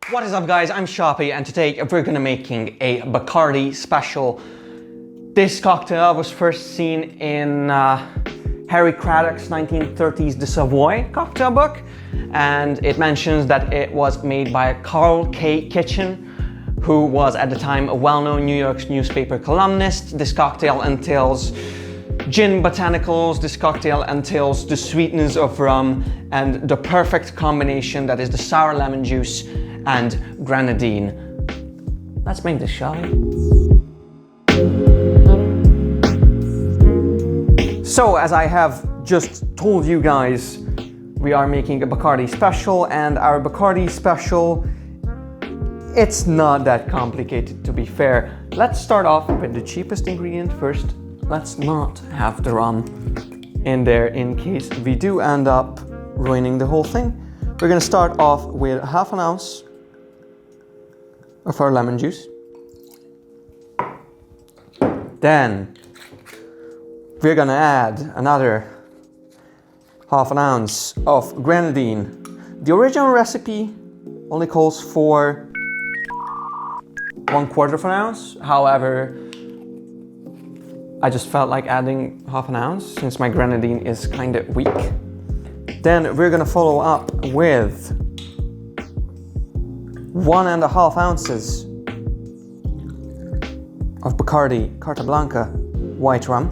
What is up guys, I'm Sharpie and today we're gonna making a Bacardi special. This cocktail was first seen in Harry Craddock's 1930s The Savoy cocktail book, and it mentions that it was made by Carl K. Kitchen, who was at the time a well-known New York newspaper columnist. This cocktail entails gin botanicals. This cocktail entails the sweetness of rum and the perfect combination that is the sour lemon juice and grenadine. Let's make this, shall we? So, as I have just told you guys, we are making a Bacardi special, and our Bacardi special, it's not that complicated, to be fair. Let's start off with the cheapest ingredient first. Let's not have the rum in there in case we do end up ruining the whole thing. We're gonna start off with half an ounce of our lemon juice. Then we're gonna add another half an ounce of grenadine. The original recipe only calls for 1/4 of an ounce. However, I just felt like adding half an ounce since my grenadine is kind of weak. Then we're gonna follow up with 1.5 ounces of Bacardi Carta Blanca white rum.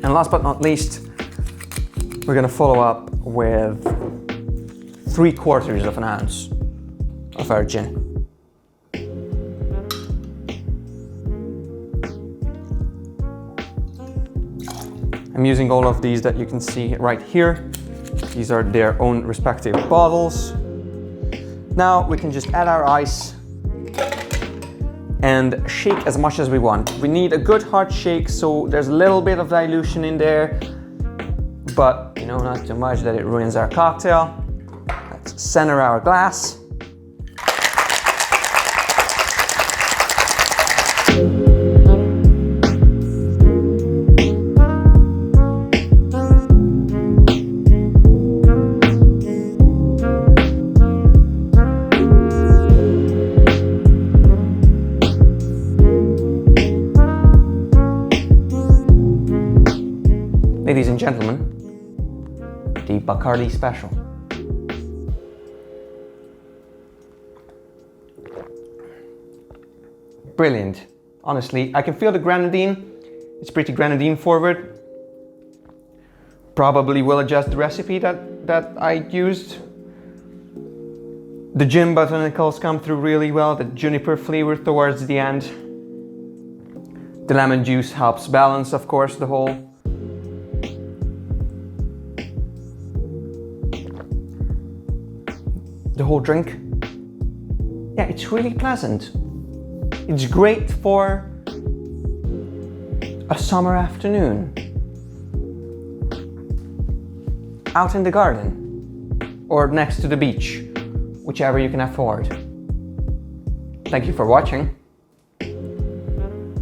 And last but not least, we're gonna follow up with 3/4 of an ounce of our gin. I'm using all of these that you can see right here. These are their own respective bottles. Now we can just add our ice and shake as much as we want. We need a good hard shake, so there's a little bit of dilution in there, but you know, not too much that it ruins our cocktail. Let's center our glass. Ladies and gentlemen, the Bacardi special. Brilliant. Honestly, I can feel the grenadine. It's pretty grenadine forward. Probably will adjust the recipe that I used. The gin botanicals come through really well, the juniper flavor towards the end. The lemon juice helps balance, of course, the whole drink. Yeah, it's really pleasant. It's great for a summer afternoon out in the garden or next to the beach, whichever you can afford. Thank you for watching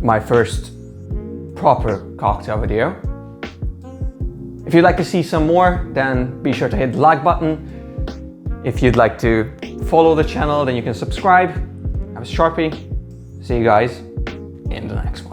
my first proper cocktail video. If you'd like to see some more, then be sure to hit the like button. If you'd like to follow the channel, then you can subscribe. I'm Sharpie. See you guys in the next one.